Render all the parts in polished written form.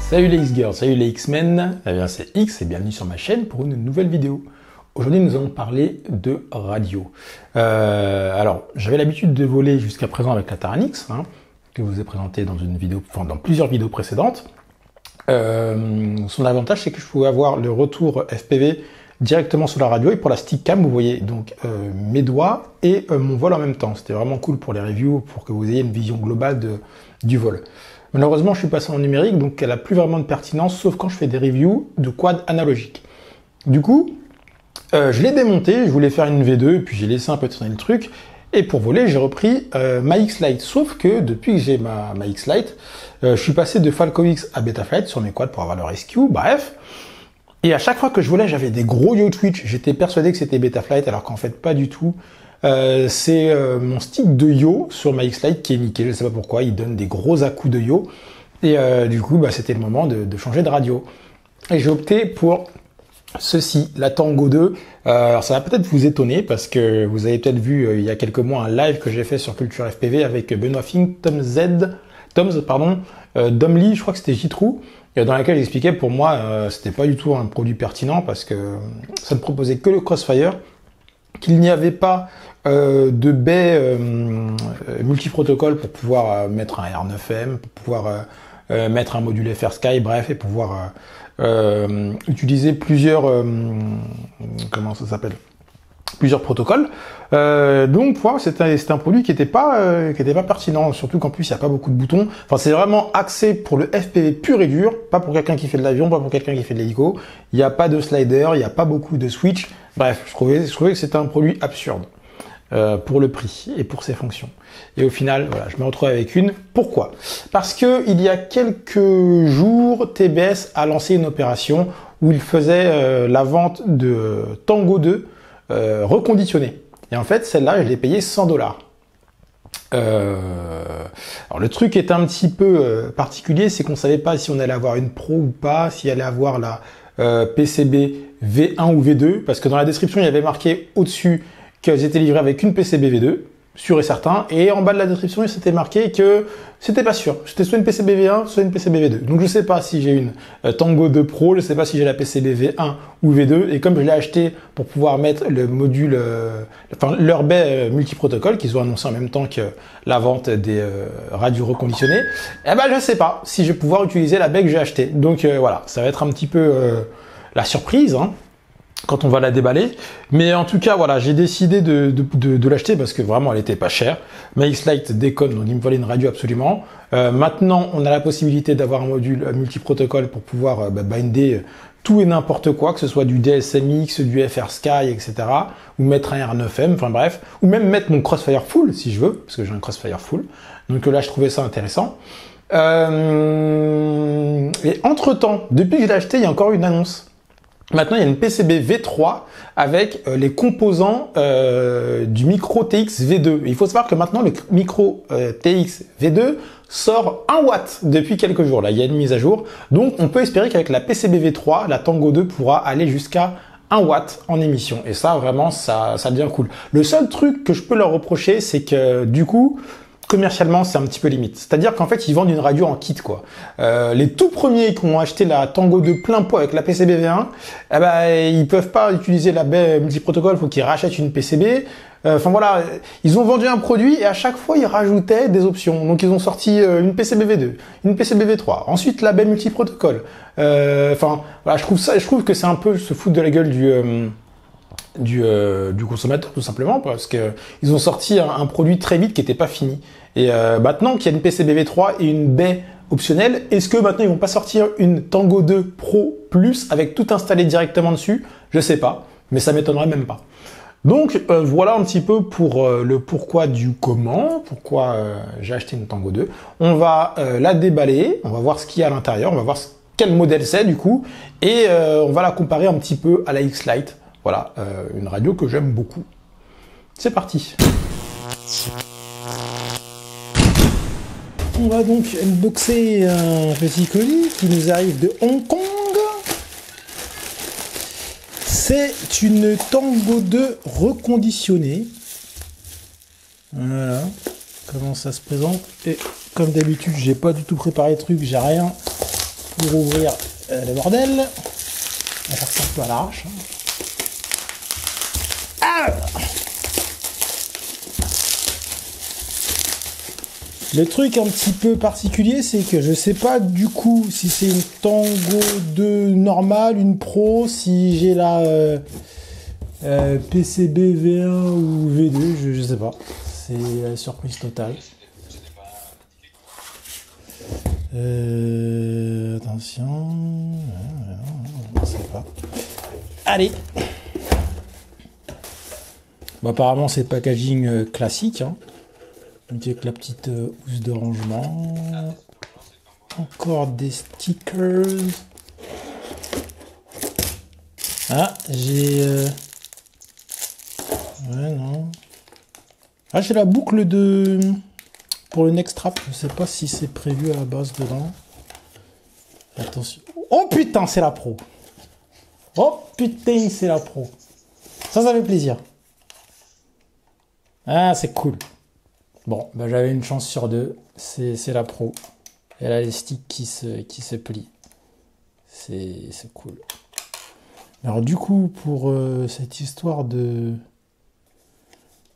Salut les X-Girls, salut les X-Men, c'est X et bienvenue sur ma chaîne pour une nouvelle vidéo. Aujourd'hui nous allons parler de radio. Alors j'avais l'habitude de voler jusqu'à présent avec la Taranix, que je vous ai présenté dans une vidéo, enfin dans plusieurs vidéos précédentes. Son avantage c'est que je pouvais avoir le retour FPV directement sur la radio, et pour la stick cam vous voyez donc mes doigts et mon vol en même temps. C'était vraiment cool pour les reviews, pour que vous ayez une vision globale du vol. Malheureusement, je suis passé en numérique, donc elle n'a plus vraiment de pertinence, sauf quand je fais des reviews de quad analogiques. Du coup, je l'ai démonté, je voulais faire une V2, puis j'ai laissé un peu traîner le truc, et pour voler, j'ai repris ma X-Lite. Sauf que depuis que j'ai ma X-Lite, je suis passé de Falcon X à Betaflight sur mes quads pour avoir le rescue, bref. Et à chaque fois que je volais, j'avais des gros yo twitch. J'étais persuadé que c'était Betaflight, alors qu'en fait, pas du tout. C'est mon stick de yo sur ma X-Lite qui est niqué, je sais pas pourquoi, il donne des gros à-coups de yo. Et du coup, c'était le moment de changer de radio. Et j'ai opté pour ceci, la Tango 2. Alors ça va peut-être vous étonner, parce que vous avez peut-être vu il y a quelques mois un live que j'ai fait sur Culture FPV avec Benoît Fink, Toms, Dom Lee, je crois que c'était J-Trou, dans laquelle j'expliquais pour moi c'était pas du tout un produit pertinent, parce que ça ne proposait que le Crossfire, qu'il n'y avait pas de baie multiprotocole pour pouvoir mettre un R9M, pour pouvoir mettre un module FrSky, bref, et pouvoir utiliser plusieurs comment ça s'appelle, plusieurs protocoles. Donc pour moi c'était un produit qui était pas pertinent, surtout qu'en plus il n'y a pas beaucoup de boutons. Enfin c'est vraiment axé pour le FPV pur et dur, pas pour quelqu'un qui fait de l'avion, pas pour quelqu'un qui fait de l'hélico. Il n'y a pas de slider, il n'y a pas beaucoup de switch. Bref, je trouvais que c'était un produit absurde pour le prix et pour ses fonctions. Et au final, voilà, je me retrouve avec une. Pourquoi? Parce que il y a quelques jours, TBS a lancé une opération où il faisait la vente de Tango 2 reconditionnée. Et en fait, celle-là, je l'ai payée $100. Alors le truc est un petit peu particulier, c'est qu'on savait pas si on allait avoir une Pro ou pas, si elle allait avoir la PCB V1 ou V2, parce que dans la description, il y avait marqué au-dessus qu'elles étaient livrées avec une PCB V2, sûr et certain, et en bas de la description, il s'était marqué que c'était pas sûr. C'était soit une PCB V1, soit une PCB V2. Donc je sais pas si j'ai une Tango 2 Pro, je sais pas si j'ai la PCB V1 ou V2, et comme je l'ai acheté pour pouvoir mettre le module, leur baie multiprotocole, qu'ils ont annoncé en même temps que la vente des radios reconditionnées, je sais pas si je vais pouvoir utiliser la baie que j'ai achetée. Donc voilà, ça va être un petit peu la surprise, quand on va la déballer. Mais en tout cas, voilà, j'ai décidé de l'acheter parce que vraiment, elle était pas chère. Ma X-Lite déconne, donc il me fallait une radio absolument. Maintenant, on a la possibilité d'avoir un module multiprotocole pour pouvoir binder tout et n'importe quoi, que ce soit du DSMX, du FrSky, etc. Ou mettre un R9M, enfin bref. Ou même mettre mon Crossfire Full, si je veux, parce que j'ai un Crossfire Full. Donc là, je trouvais ça intéressant. Et entre-temps, depuis que je l'ai acheté, il y a encore une annonce. Maintenant, il y a une PCB V3 avec les composants du micro TX V2. Et il faut savoir que maintenant, le micro TX V2 sort 1 watt depuis quelques jours. Là, il y a une mise à jour. Donc, on peut espérer qu'avec la PCB V3, la Tango 2 pourra aller jusqu'à 1 watt en émission. Et ça, vraiment, ça devient cool. Le seul truc que je peux leur reprocher, c'est que du coup, commercialement, c'est un petit peu limite. C'est-à-dire qu'en fait, ils vendent une radio en kit, quoi. Les tout premiers qui ont acheté la Tango 2 plein pot avec la PCB V1, ils peuvent pas utiliser la baie multiprotocole, faut qu'ils rachètent une PCB. Enfin voilà, ils ont vendu un produit et à chaque fois, ils rajoutaient des options. Donc, ils ont sorti une PCB V2, une PCB V3, ensuite la baie multiprotocole. Enfin, voilà, je trouve que c'est un peu se foutre de la gueule du consommateur, tout simplement, parce que ils ont sorti un produit très vite qui n'était pas fini. Et maintenant qu'il y a une PCB V3 et une baie optionnelle, est-ce que maintenant ils vont pas sortir une Tango 2 Pro Plus avec tout installé directement dessus? Je sais pas, mais ça m'étonnerait même pas. Donc voilà un petit peu pour le pourquoi du comment, pourquoi j'ai acheté une Tango 2. On va la déballer, on va voir ce qu'il y a à l'intérieur, on va voir quel modèle c'est du coup, et on va la comparer un petit peu à la X-Lite. Voilà, une radio que j'aime beaucoup. C'est parti. On va donc unboxer un petit colis qui nous arrive de Hong Kong. C'est une Tango 2 reconditionnée. Voilà comment ça se présente. Et comme d'habitude, j'ai pas du tout préparé le truc, j'ai rien pour ouvrir le bordel. On va faire ça un peu à l'arrache. Ah, le truc un petit peu particulier, c'est que je sais pas du coup si c'est une Tango 2 normale, une Pro, si j'ai la PCB V1 ou V2, je sais pas. C'est la surprise totale. Attention, on ne sait pas. Allez. Bon, apparemment c'est le packaging classique, hein. Avec la petite housse de rangement. Encore des stickers. Ah, j'ai... Ouais, non. Ah, j'ai la boucle de... Pour le next trap, je sais pas si c'est prévu à la base dedans. Attention. Oh putain, c'est la pro. Oh putain, c'est la pro. Ça fait plaisir. Ah, c'est cool. Bon, bah, j'avais une chance sur deux. C'est la pro. Elle a les sticks qui se plient. C'est cool. Alors du coup, pour cette histoire de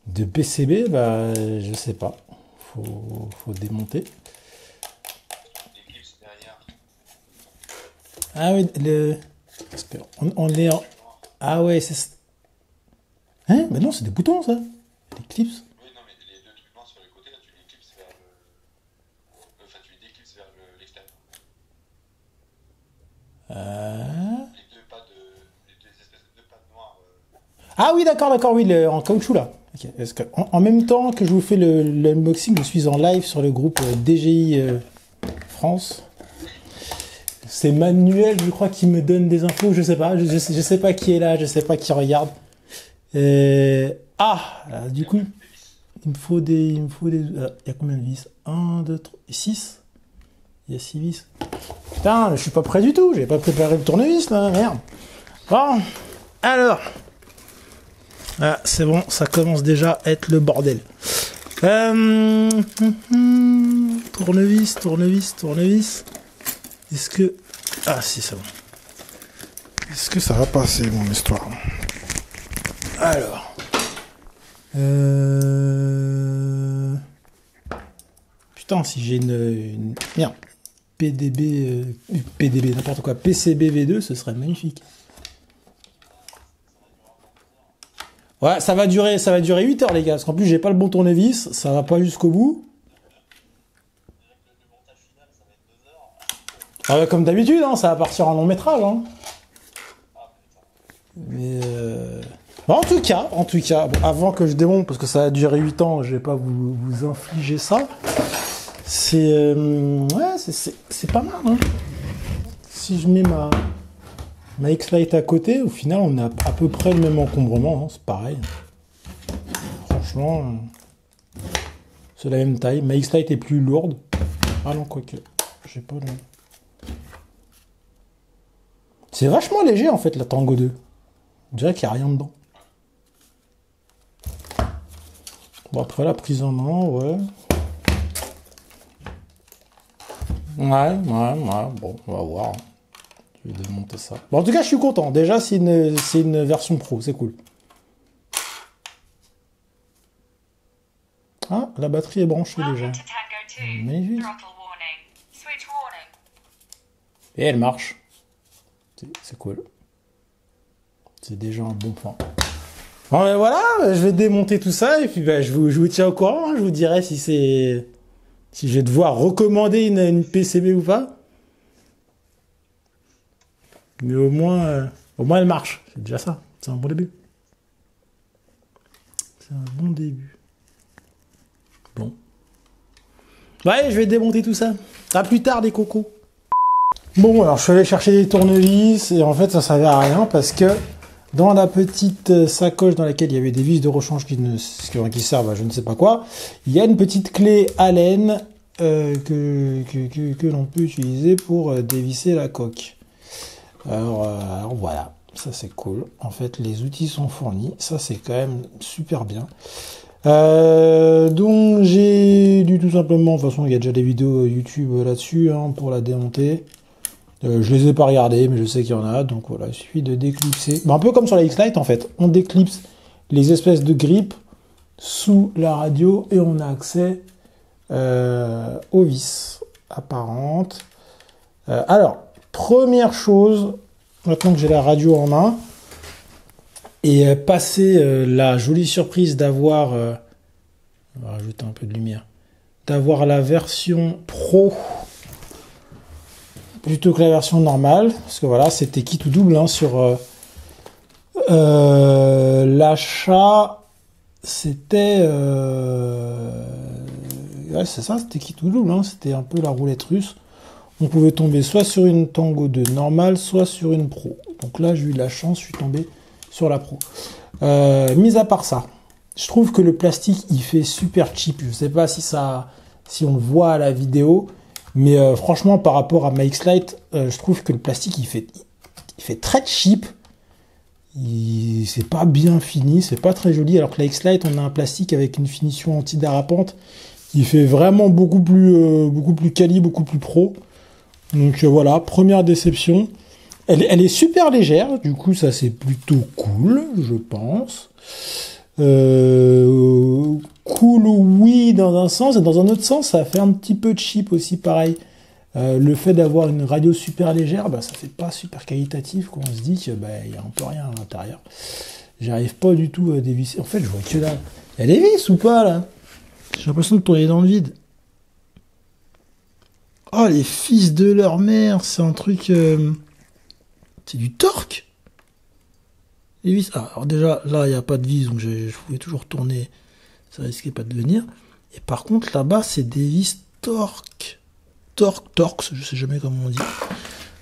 PCB, bah, je sais pas. Faut démonter. Ah oui, parce que on les... Ah ouais, c'est... Hein? Bah non, c'est des boutons, ça. Des clips. Oui, non, mais les deux trucs blancs sur les côtés, là, tu les clipses vers le... Enfin, tu les déclipses vers l'extérieur. Les deux espèces de deux pattes noires. Ah oui, d'accord, oui, en caoutchouc, là. Okay. Parce que, en même temps que je vous fais l'unboxing, je suis en live sur le groupe DGI France. C'est Manuel, je crois, qui me donne des infos, je sais pas. Je sais pas qui est là, je sais pas qui regarde. Du coup, il me faut des... Il y a combien de vis? 1, 2, 3, 6. Il y a 6 vis. Putain, je suis pas prêt du tout, j'ai pas préparé le tournevis, là, merde. Bon, alors... Ah, c'est bon, ça commence déjà à être le bordel. Tournevis. Est-ce que... Ah si, c'est bon. Est-ce que ça va passer, mon histoire? Alors... Putain, si j'ai une... Merde. PDB, n'importe quoi. PCB V2, ce serait magnifique. Ouais, ça va durer 8 heures, les gars, parce qu'en plus, j'ai pas le bon tournevis, ça va pas jusqu'au bout. Ah ouais, comme d'habitude, hein, ça va partir en long métrage, hein. Mais bon, en tout cas, bon, avant que je démonte, parce que ça va durer 8 ans, je vais pas vous infliger ça. C'est pas mal, hein. Si je mets ma X-Lite à côté, au final, on a à peu près le même encombrement, hein, c'est pareil. Franchement, c'est la même taille. Ma X-Lite est plus lourde. Ah non, quoique, j'ai pas le... C'est vachement léger, en fait, la Tango 2. On dirait qu'il n'y a rien dedans. Bon, après, la prise en main, ouais. Ouais, bon, on va voir. Je vais démonter ça. Bon, en tout cas, je suis content. Déjà, c'est une version pro, c'est cool. Ah, la batterie est branchée déjà. Magnifique. Et elle marche. C'est cool. C'est déjà un bon point. Bon, ben voilà, je vais démonter tout ça et puis ben, je vous tiens au courant. Hein. Je vous dirai si je vais devoir recommander une PCB ou pas. Mais au moins elle marche. C'est déjà ça. C'est un bon début. C'est un bon début. Bon. Ouais, je vais démonter tout ça. À plus tard, les cocos. Bon, alors je suis allé chercher des tournevis et en fait ça servait à rien parce que dans la petite sacoche dans laquelle il y avait des vis de rechange qui servent à je ne sais pas quoi, il y a une petite clé Allen que l'on peut utiliser pour dévisser la coque. Alors voilà, ça c'est cool. En fait, les outils sont fournis, ça c'est quand même super bien. Donc j'ai dû tout simplement, de toute façon il y a déjà des vidéos YouTube là-dessus hein, pour la démonter. Je les ai pas regardés, mais je sais qu'il y en a. Donc voilà, il suffit de déclipser. Un peu comme sur la X-Lite en fait. On déclipse les espèces de grippes sous la radio et on a accès aux vis apparentes. Alors, première chose, maintenant que j'ai la radio en main, et passer la jolie surprise d'avoir, on va rajouter un peu de lumière, d'avoir la version Pro plutôt que la version normale, parce que voilà, c'était kit ou double hein, sur l'achat, c'était ouais, c'est ça, c'était kit ou double, hein, c'était un peu la roulette russe. On pouvait tomber soit sur une Tango 2 normale, soit sur une Pro. Donc là, j'ai eu de la chance, je suis tombé sur la Pro. Mis à part ça, je trouve que le plastique, il fait super cheap. Je sais pas si on le voit à la vidéo, mais franchement, par rapport à ma X-Lite, je trouve que le plastique, il fait très cheap. C'est pas bien fini, c'est pas très joli. Alors que la X-Lite, on a un plastique avec une finition anti-dérapante. Il fait vraiment beaucoup plus quali, beaucoup plus pro. Donc voilà, première déception. Elle est super légère, du coup ça c'est plutôt cool, je pense. Cool oui dans un sens, et dans un autre sens ça fait un petit peu cheap aussi pareil. Le fait d'avoir une radio super légère, bah, ça fait pas super qualitatif quand on se dit que bah, y a un peu rien à l'intérieur. J'arrive pas du tout à dévisser. En fait je vois que là. Il y a des vis ou pas là? J'ai l'impression de tourner dans le vide. Oh, les fils de leur mère, c'est un truc... C'est du torque. Les vis... Ah, alors déjà, là, il n'y a pas de vis, donc je pouvais toujours tourner. Ça risquait pas de venir. Et par contre, là-bas, c'est des vis torque. Torx, je sais jamais comment on dit.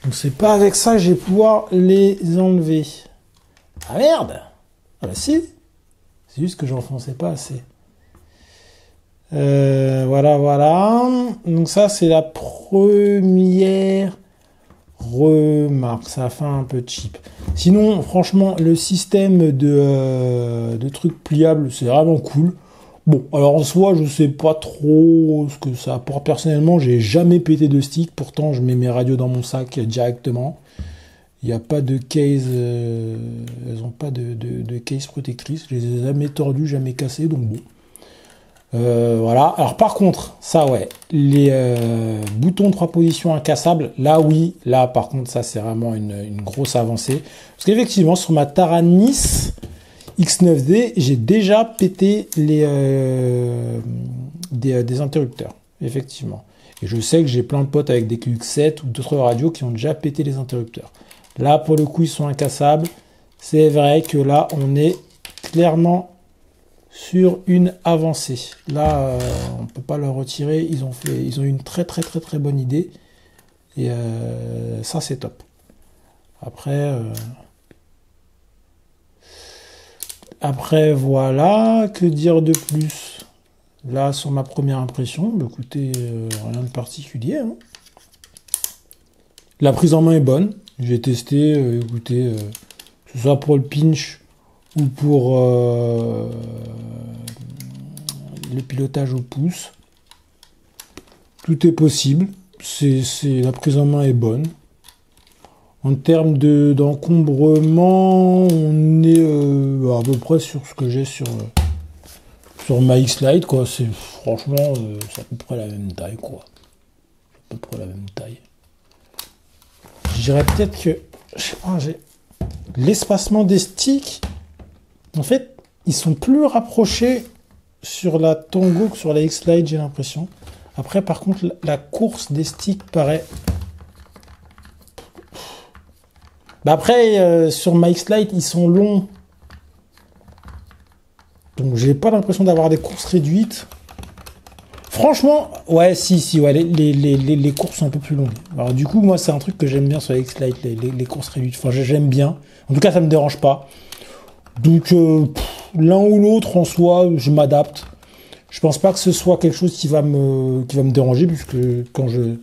Donc c'est pas avec ça que je vais pouvoir les enlever. Ah merde! Ah bah si! C'est juste que j'enfonçais pas assez. Voilà. Donc ça, c'est la première remarque. Ça fait un peu cheap. Sinon, franchement, le système de trucs pliables, c'est vraiment cool. Bon, alors en soi, je sais pas trop ce que ça apporte. Personnellement, j'ai jamais pété de stick. Pourtant, je mets mes radios dans mon sac directement. Il n'y a pas de case. Elles n'ont pas de case protectrice. Je les ai jamais tordues, jamais cassées. Donc bon. Voilà. Alors par contre, ça ouais, les boutons 3 positions incassables, là oui, là par contre ça c'est vraiment une grosse avancée. Parce qu'effectivement sur ma Taranis X9D, j'ai déjà pété des interrupteurs, effectivement. Et je sais que j'ai plein de potes avec des QX7 ou d'autres radios qui ont déjà pété les interrupteurs. Là pour le coup ils sont incassables. C'est vrai que là on est clairement sur une avancée. Là, on peut pas le retirer. Ils ont eu une très bonne idée. Et ça, c'est top. Après, voilà. Que dire de plus? Là, sur ma première impression, bah, écoutez, rien de particulier. Hein. La prise en main est bonne. J'ai testé, écoutez, que ce soit pour le pinch ou pour le pilotage au pouce. Tout est possible. La prise en main est bonne. En termes d'encombrement, on est à peu près sur ce que j'ai sur ma X-Lite, quoi. Franchement, c'est à peu près la même taille, quoi. À peu près la même taille. Je dirais peut-être que, je sais pas, l'espacement des sticks, en fait, ils sont plus rapprochés sur la Tango que sur la X-Lite, j'ai l'impression. Après, par contre, la course des sticks paraît... Bah après, sur ma X-Lite, ils sont longs. Donc, j'ai pas l'impression d'avoir des courses réduites. Franchement, ouais, si, ouais, les courses sont un peu plus longues. Alors, du coup, moi, c'est un truc que j'aime bien sur la X-Lite, les courses réduites. Enfin, j'aime bien. En tout cas, ça me dérange pas. Donc, l'un ou l'autre, en soi, je m'adapte. Je pense pas que ce soit quelque chose qui va me déranger, puisque quand je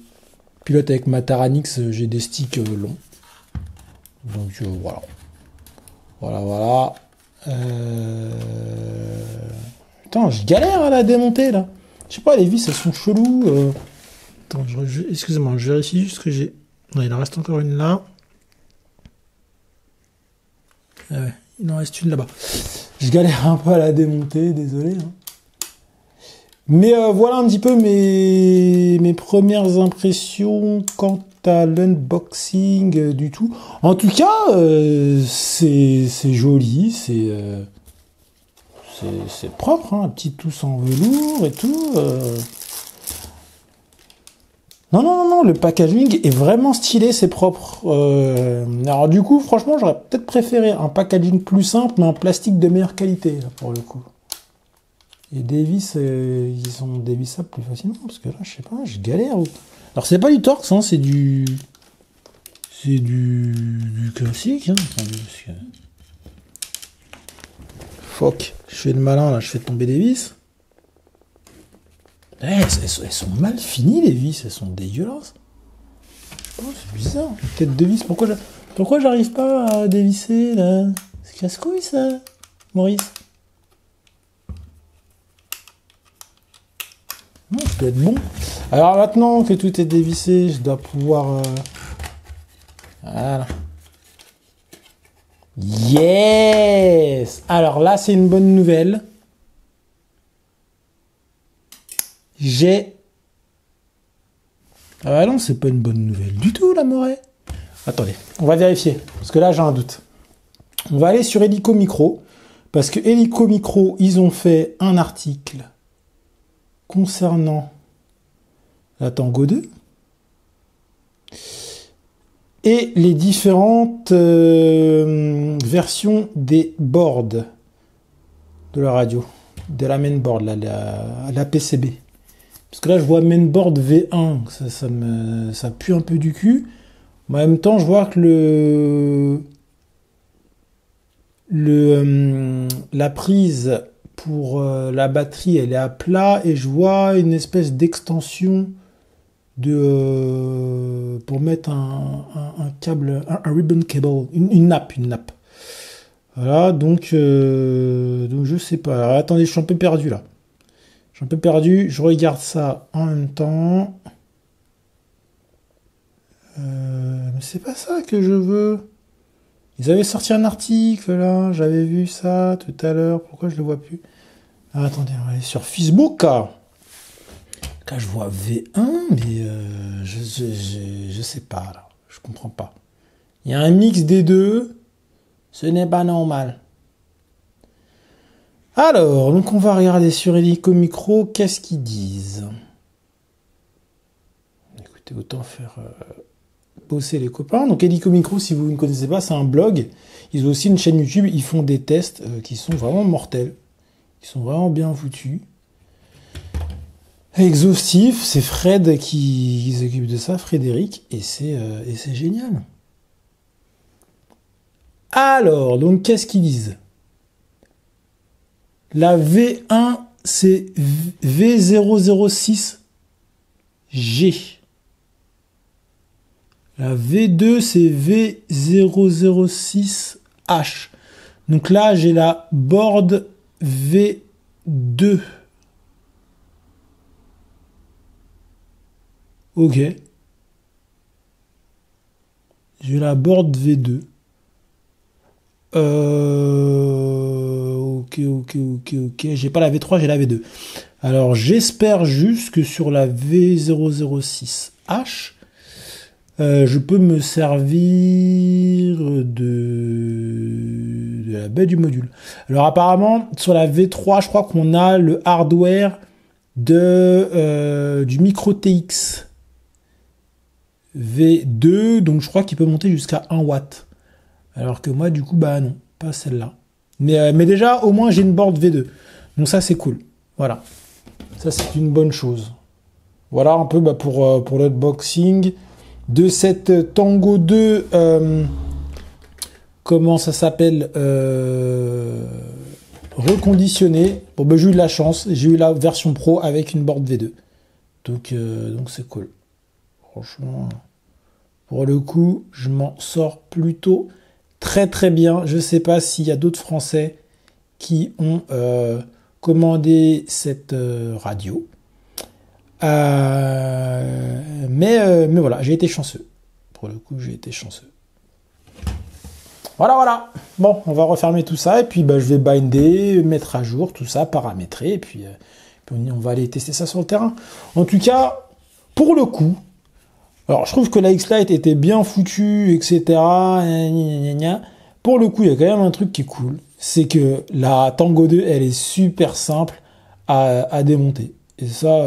pilote avec ma Taranix, j'ai des sticks longs. Donc, voilà. Voilà. Putain, je galère à la démonter, là. Je sais pas, les vis, elles sont cheloues. Attends, excusez-moi, je vérifie juste que j'ai Ouais, il en reste encore une là. Ah ouais, il en reste une là-bas. Je galère un peu à la démonter, désolé. Hein. Mais voilà un petit peu mes premières impressions quant à l'unboxing du tout. En tout cas, c'est joli, c'est propre, hein, un petit tousse en velours et tout. Non, le packaging est vraiment stylé, c'est propre. Alors du coup, franchement, j'aurais peut-être préféré un packaging plus simple, mais en plastique de meilleure qualité, là, pour le coup. Et des vis, ils sont dévissables plus facilement, parce que là, je sais pas, je galère. Alors c'est pas du Torx, hein, c'est du classique. Hein. Attendez, parce que... Fuck, je fais le malin, là, je fais tomber des vis. Elles sont mal finies, les vis, elles sont dégueulasses. Oh, c'est bizarre, tête de vis, pourquoi j'arrive pas à dévisser, là? C'est casse-couille, ça, Maurice. Non, ça doit être bon. Alors maintenant que tout est dévissé, je dois pouvoir... Voilà. Yes! Alors là, c'est une bonne nouvelle. Ah non, c'est pas une bonne nouvelle du tout, la Moret. Attendez, on va vérifier, parce que là, j'ai un doute. On va aller sur Helico Micro, parce que Helico Micro, ils ont fait un article concernant la Tango 2 et les différentes versions des boards de la radio, de la mainboard, la PCB. Parce que là, je vois mainboard V1, ça pue un peu du cul. Mais en même temps, je vois que la prise pour la batterie, elle est à plat, et je vois une espèce d'extension pour mettre un câble, un ribbon cable, une nappe. Voilà, donc je sais pas. Alors, attendez, je suis un peu perdu là. Je regarde ça en même temps. Mais c'est pas ça que je veux. Ils avaient sorti un article là, j'avais vu ça tout à l'heure. Pourquoi je le vois plus? Ah, attendez, on va aller sur Facebook. Là, je vois V1, mais je sais pas là. Je comprends pas. Il y a un mix des deux. Ce n'est pas normal. Alors, donc on va regarder sur Helico Micro, qu'est-ce qu'ils disent. Écoutez, autant faire bosser les copains. Donc Helico Micro, si vous ne connaissez pas, c'est un blog. Ils ont aussi une chaîne YouTube, ils font des tests qui sont vraiment mortels. Ils sont vraiment bien foutus. Exhaustif, c'est Fred qui s'occupe de ça, Frédéric, et c'est génial. Alors, donc qu'est-ce qu'ils disent? La V1, c'est V006G. La V2, c'est V006H. Donc là, j'ai la board V2. Ok. J'ai la board V2. Ok. J'ai pas la V3, j'ai la V2. Alors, j'espère juste que sur la V006H, je peux me servir de la baie du module. Alors, apparemment, sur la V3, je crois qu'on a le hardware du micro TX V2, donc je crois qu'il peut monter jusqu'à 1 watt. Alors que moi, du coup, bah non, pas celle-là. Mais déjà, au moins, j'ai une board V2. Donc ça, c'est cool. Voilà. Ça, c'est une bonne chose. Voilà un peu pour l'unboxing de cette Tango 2. Comment ça s'appelle reconditionnée. Bon, bah, j'ai eu de la chance. J'ai eu la version pro avec une board V2. Donc c'est cool. Franchement, pour le coup, je m'en sors plutôt très très bien. Je sais pas s'il y a d'autres Français qui ont commandé cette radio. Mais voilà, j'ai été chanceux. pour le coup, j'ai été chanceux. Voilà. Bon, on va refermer tout ça, et puis bah, je vais binder, mettre à jour tout ça, paramétrer, et puis on va aller tester ça sur le terrain. En tout cas, pour le coup, alors je trouve que la X-Lite était bien foutue, etc. Pour le coup, il y a quand même un truc qui est cool, c'est que la Tango 2, elle est super simple à démonter. Et ça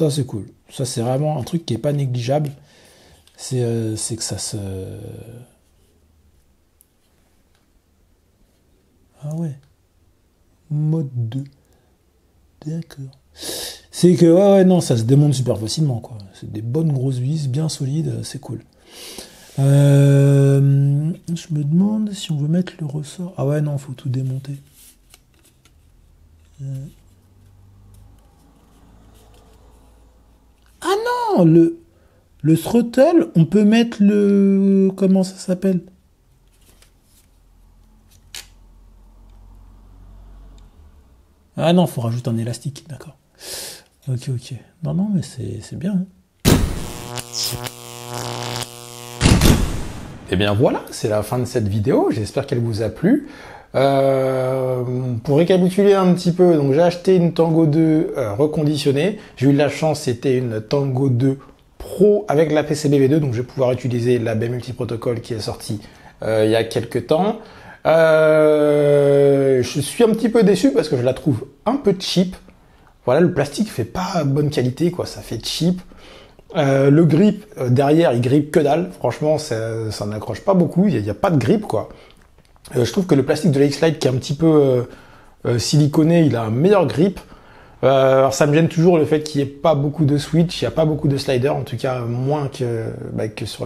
c'est cool. Ça, c'est vraiment un truc qui est pas négligeable. C'est que ça se... Ah ouais. Mode 2. D'accord. C'est que, ouais, non, ça se démonte super facilement, quoi. C'est des bonnes grosses vis, bien solides, c'est cool. Je me demande si on veut mettre le ressort. Ah ouais, non, faut tout démonter. Ah non, le throttle, on peut mettre le... Comment ça s'appelle? Ah non, faut rajouter un élastique, d'accord. Ok. Non, mais c'est bien. Hein. Et bien voilà, c'est la fin de cette vidéo. J'espère qu'elle vous a plu. Pour récapituler un petit peu, donc j'ai acheté une Tango 2 reconditionnée. J'ai eu de la chance, c'était une Tango 2 Pro avec la PCB-V2, donc je vais pouvoir utiliser la baie multiprotocole qui est sortie il y a quelques temps. Je suis un petit peu déçu parce que je la trouve un peu cheap. Voilà, le plastique fait pas bonne qualité, quoi, ça fait cheap. Le grip derrière, il grippe que dalle. Franchement, ça n'accroche pas beaucoup. Il y a pas de grip, quoi. Je trouve que le plastique de la X-Lite, qui est un petit peu siliconé, il a un meilleur grip. Alors ça me gêne toujours le fait qu'il n'y ait pas beaucoup de switch, il n'y a pas beaucoup de sliders, en tout cas moins que sur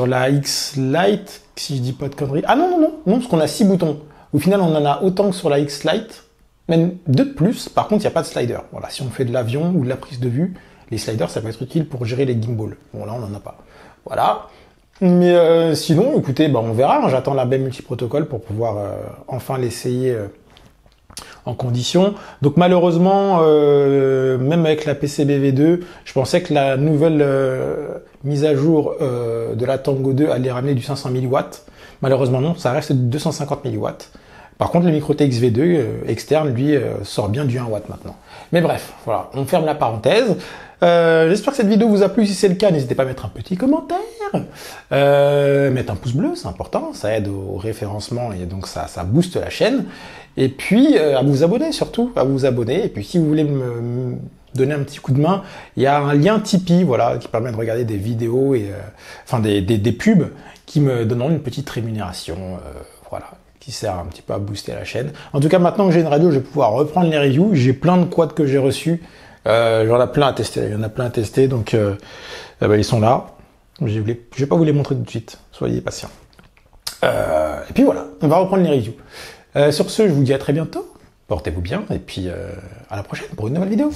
la X-Lite, si je dis pas de conneries. Ah non, parce qu'on a 6 boutons. Au final, on en a autant que sur la X-Lite, même 2 de plus. Par contre, il n'y a pas de slider. Voilà, si on fait de l'avion ou de la prise de vue, les sliders, ça peut être utile pour gérer les gimbals. Bon, là, on n'en a pas. Voilà. Mais sinon, écoutez, on verra. Hein. J'attends la baie multiprotocole pour pouvoir enfin l'essayer en condition. Donc malheureusement, même avec la PCB-V2, je pensais que la nouvelle mise à jour de la Tango 2 allait ramener du 500 mW. Malheureusement non, ça reste du 250 mW. Par contre, le micro TX-V2 externe, lui, sort bien du 1 W maintenant. Mais bref, voilà, on ferme la parenthèse. J'espère que cette vidéo vous a plu. Si c'est le cas, n'hésitez pas à mettre un petit commentaire, mettre un pouce bleu, c'est important, ça aide au référencement et donc ça booste la chaîne. Et puis à vous abonner surtout, à vous abonner. Et puis si vous voulez me donner un petit coup de main, il y a un lien Tipeee, voilà, qui permet de regarder des vidéos et enfin des pubs qui me donneront une petite rémunération, voilà, qui sert un petit peu à booster la chaîne. En tout cas, maintenant que j'ai une radio, je vais pouvoir reprendre les reviews. J'ai plein de quads que j'ai reçus. J'en ai plein à tester. Il y en a plein à tester, donc ils sont là. Je vais pas vous les montrer tout de suite. Soyez patients. Et puis voilà, on va reprendre les reviews. Sur ce, je vous dis à très bientôt. Portez-vous bien et puis à la prochaine pour une nouvelle vidéo.